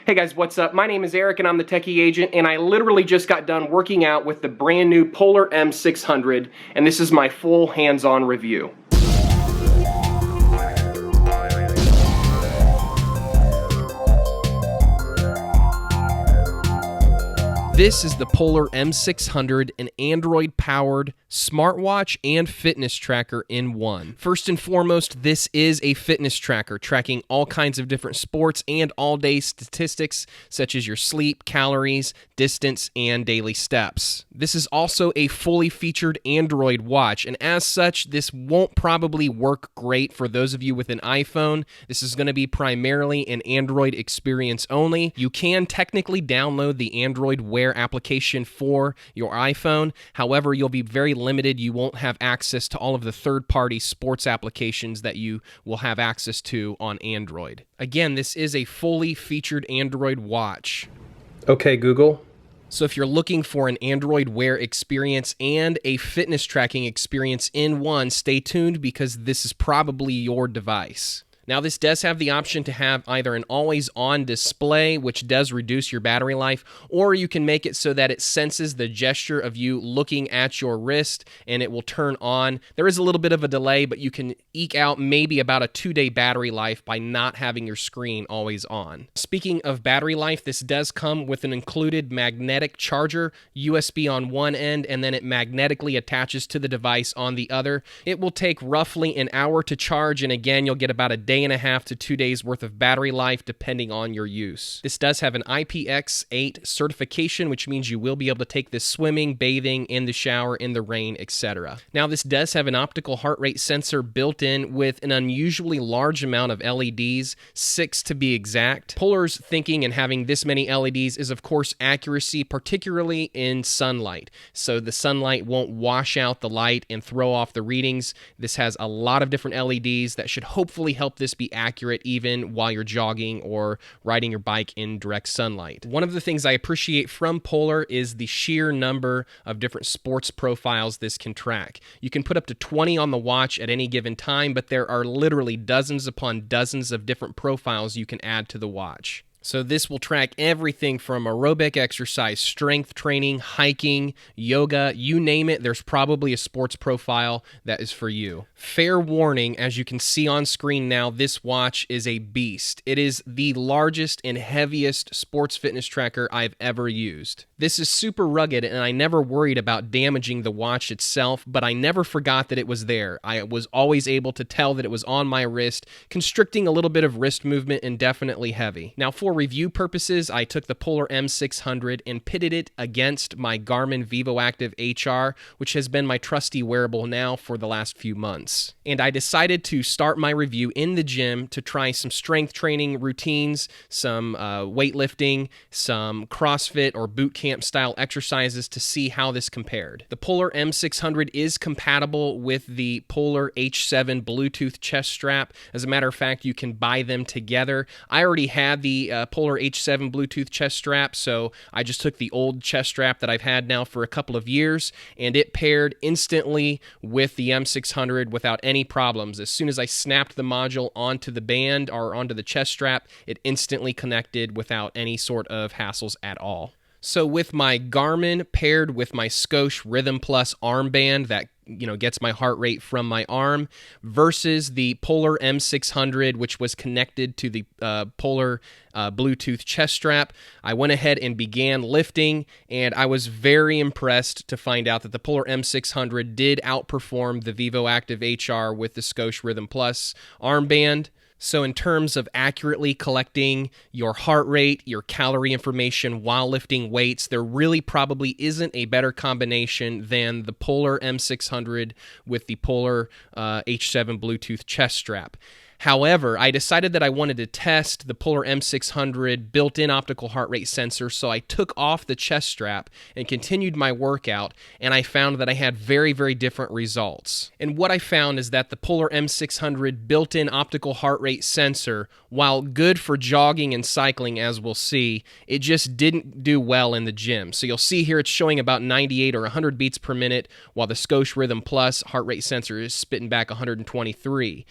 Hey guys, what's up? My name is Eric and I'm the Techy agent, and I literally just got done working out with the brand new Polar M600, and this is my full hands-on review. This is the Polar M600, an Android-powered smartwatch and fitness tracker in one. First and foremost, this is a fitness tracker tracking all kinds of different sports and all-day statistics such as your sleep, calories, distance, and daily steps. This is also a fully featured Android watch, and as such, this won't probably work great for those of you with an iPhone. This is going to be primarily an Android experience only. You can technically download the Android Wear application for your iPhone. However, you'll be very limited. You won't have access to all of the third-party sports applications that you will have access to on Android. Again, this is a fully featured Android watch. Okay, Google. So if you're looking for an Android Wear experience and a fitness tracking experience in one, stay tuned because this is probably your device. Now, this does have the option to have either an always-on display, which does reduce your battery life, or you can make it so that it senses the gesture of you looking at your wrist, and it will turn on. There is a little bit of a delay, but you can eke out maybe about a 2-day battery life by not having your screen always on. Speaking of battery life, this does come with an included magnetic charger, USB on one end, and then it magnetically attaches to the device on the other. It will take roughly an hour to charge, and again, you'll get about a day and a half to 2 days worth of battery life depending on your use. This does have an IPX8 certification, which means you will be able to take this swimming, bathing, in the shower, in the rain, etc. Now, this does have an optical heart rate sensor built in with an unusually large amount of LEDs, 6 to be exact. Polar's thinking in having this many LEDs is, of course, accuracy, particularly in sunlight. So the sunlight won't wash out the light and throw off the readings. This has a lot of different LEDs that should hopefully help this be accurate even while you're jogging or riding your bike in direct sunlight. One of the things I appreciate from Polar is the sheer number of different sports profiles this can track. You can put up to 20 on the watch at any given time, but there are literally dozens upon dozens of different profiles you can add to the watch. So this will track everything from aerobic exercise, strength training, hiking, yoga, you name it, there's probably a sports profile that is for you. Fair warning, as you can see on screen now, this watch is a beast. It is the largest and heaviest sports fitness tracker I've ever used. This is super rugged, and I never worried about damaging the watch itself, but I never forgot that it was there. I was always able to tell that it was on my wrist, constricting a little bit of wrist movement and definitely heavy. Now, for review purposes, I took the Polar M600 and pitted it against my Garmin Vivoactive HR, which has been my trusty wearable now for the last few months. And I decided to start my review in the gym to try some strength training routines, some weightlifting, some CrossFit or bootcamp style exercises to see how this compared. The Polar M600 is compatible with the Polar H7 Bluetooth chest strap. As a matter of fact, you can buy them together. I already had the Polar H7 Bluetooth chest strap, so I just took the old chest strap that I've had now for a couple of years, and it paired instantly with the M600 without any problems. As soon as I snapped the module onto the band or onto the chest strap, it instantly connected without any sort of hassles at all. So with my Garmin paired with my Scosche Rhythm Plus armband that gets my heart rate from my arm versus the Polar M600, which was connected to the Polar Bluetooth chest strap, I went ahead and began lifting, and I was very impressed to find out that the Polar M600 did outperform the Vivoactive HR with the Scosche Rhythm Plus armband. So in terms of accurately collecting your heart rate, your calorie information while lifting weights, there really probably isn't a better combination than the Polar M600 with the Polar H7 Bluetooth chest strap. However, I decided that I wanted to test the Polar M600 built-in optical heart rate sensor, so I took off the chest strap and continued my workout, and I found that I had very, very different results. And what I found is that the Polar M600 built-in optical heart rate sensor, while good for jogging and cycling, as we'll see, it just didn't do well in the gym. So you'll see here it's showing about 98 or 100 beats per minute, while the Scosche Rhythm Plus heart rate sensor is spitting back 123.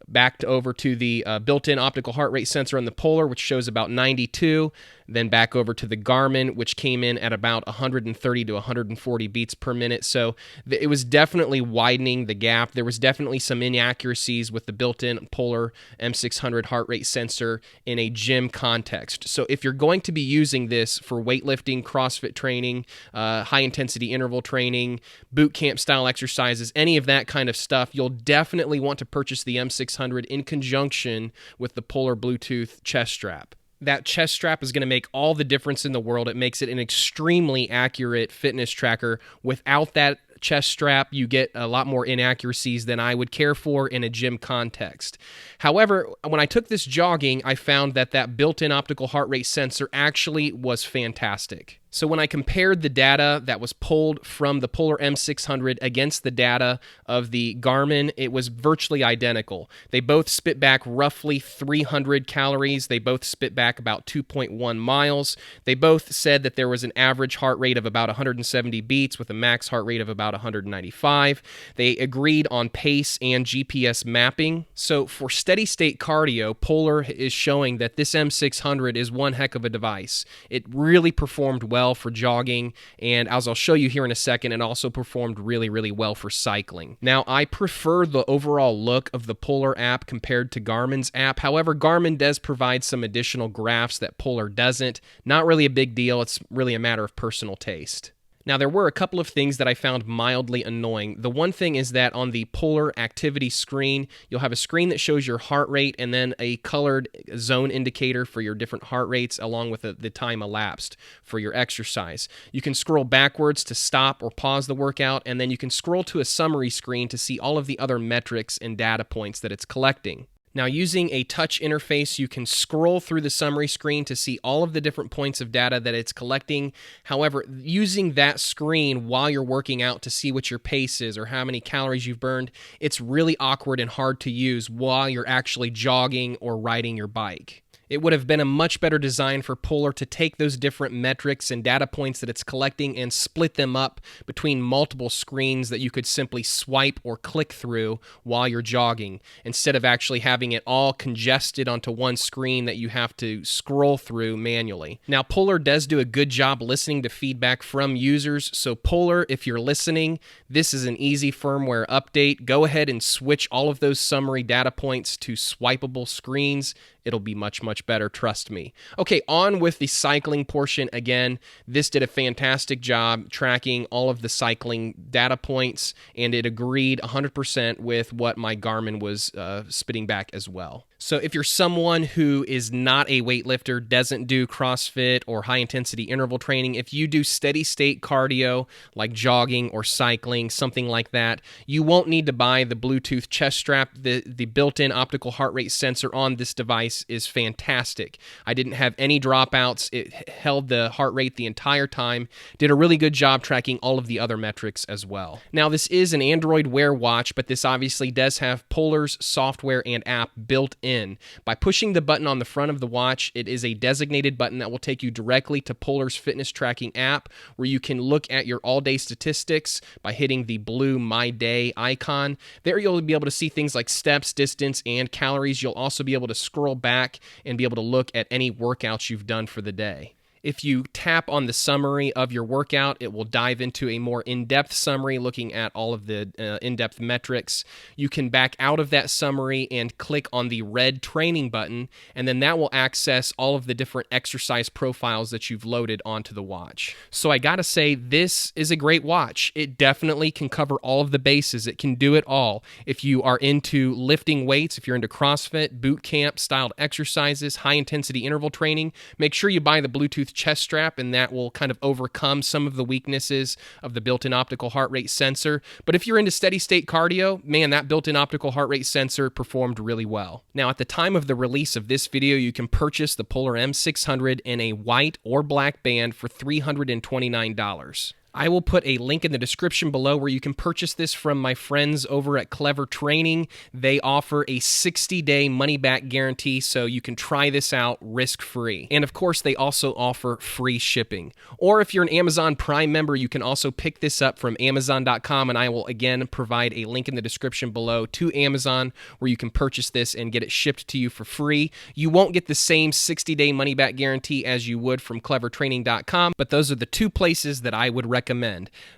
back over to the built-in optical heart rate sensor on the Polar, which shows about 92, then back over to the Garmin, which came in at about 130 to 140 beats per minute. So it was definitely widening the gap. There was definitely some inaccuracies with the built-in Polar M600 heart rate sensor in a gym context. So if you're going to be using this for weightlifting, CrossFit training, high-intensity interval training, boot camp style exercises, any of that kind of stuff, you'll definitely want to purchase the M600 in conjunction with the Polar Bluetooth chest strap. That chest strap is going to make all the difference in the world. It makes it an extremely accurate fitness tracker. Without that chest strap, you get a lot more inaccuracies than I would care for in a gym context. However, when I took this jogging, I found that that built-in optical heart rate sensor actually was fantastic. So when I compared the data that was pulled from the Polar M600 against the data of the Garmin, it was virtually identical. They both spit back roughly 300 calories. They both spit back about 2.1 miles. They both said that there was an average heart rate of about 170 beats with a max heart rate of about 195. They agreed on pace and GPS mapping. So for steady state cardio, Polar is showing that this M600 is one heck of a device. It really performed well for jogging, and as I'll show you here in a second, it also performed really, really well for cycling. Now, I prefer the overall look of the Polar app compared to Garmin's app. However, Garmin does provide some additional graphs that Polar doesn't. Not really a big deal. It's really a matter of personal taste. Now, there were a couple of things that I found mildly annoying. The one thing is that on the Polar activity screen, you'll have a screen that shows your heart rate and then a colored zone indicator for your different heart rates along with the time elapsed for your exercise. You can scroll backwards to stop or pause the workout, and then you can scroll to a summary screen to see all of the other metrics and data points that it's collecting. Now, using a touch interface, you can scroll through the summary screen to see all of the different points of data that it's collecting. However, using that screen while you're working out to see what your pace is or how many calories you've burned, it's really awkward and hard to use while you're actually jogging or riding your bike. It would have been a much better design for Polar to take those different metrics and data points that it's collecting and split them up between multiple screens that you could simply swipe or click through while you're jogging, instead of actually having it all congested onto one screen that you have to scroll through manually. Now, Polar does do a good job listening to feedback from users, so Polar, if you're listening, this is an easy firmware update. Go ahead and switch all of those summary data points to swipeable screens. It'll be much, much better, trust me. Okay, on with the cycling portion again. This did a fantastic job tracking all of the cycling data points, and it agreed 100% with what my Garmin was spitting back as well. So if you're someone who is not a weightlifter, doesn't do CrossFit or high-intensity interval training, if you do steady-state cardio like jogging or cycling, something like that, you won't need to buy the Bluetooth chest strap. The built-in optical heart rate sensor on this device is fantastic. I didn't have any dropouts. It held the heart rate the entire time. Did a really good job tracking all of the other metrics as well. Now, this is an Android Wear watch, but this obviously does have Polar's software and app built in. By pushing the button on the front of the watch, it is a designated button that will take you directly to Polar's fitness tracking app, where you can look at your all-day statistics by hitting the blue My Day icon. There you'll be able to see things like steps, distance, and calories. You'll also be able to scroll back and be able to look at any workouts you've done for the day. If you tap on the summary of your workout, it will dive into a more in-depth summary looking at all of the in-depth metrics. You can back out of that summary and click on the red training button, and then that will access all of the different exercise profiles that you've loaded onto the watch. So I gotta say, this is a great watch. It definitely can cover all of the bases. It can do it all. If you are into lifting weights, if you're into CrossFit, boot camp styled exercises, high-intensity interval training, make sure you buy the Bluetooth chest strap, and that will kind of overcome some of the weaknesses of the built-in optical heart rate sensor. But if you're into steady state cardio, man, that built-in optical heart rate sensor performed really well. Now, at the time of the release of this video, you can purchase the Polar M600 in a white or black band for $329. I will put a link in the description below where you can purchase this from my friends over at Clever Training. They offer a 60-day money-back guarantee, so you can try this out risk-free. And of course, they also offer free shipping. Or if you're an Amazon Prime member, you can also pick this up from Amazon.com, and I will again provide a link in the description below to Amazon where you can purchase this and get it shipped to you for free. You won't get the same 60-day money-back guarantee as you would from clevertraining.com, but those are the two places that I would recommend.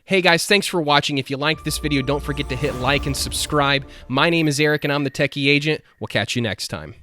Hey guys, thanks for watching. If you liked this video, don't forget to hit like and subscribe. My name is Eric, and I'm the Techy Agent. We'll catch you next time.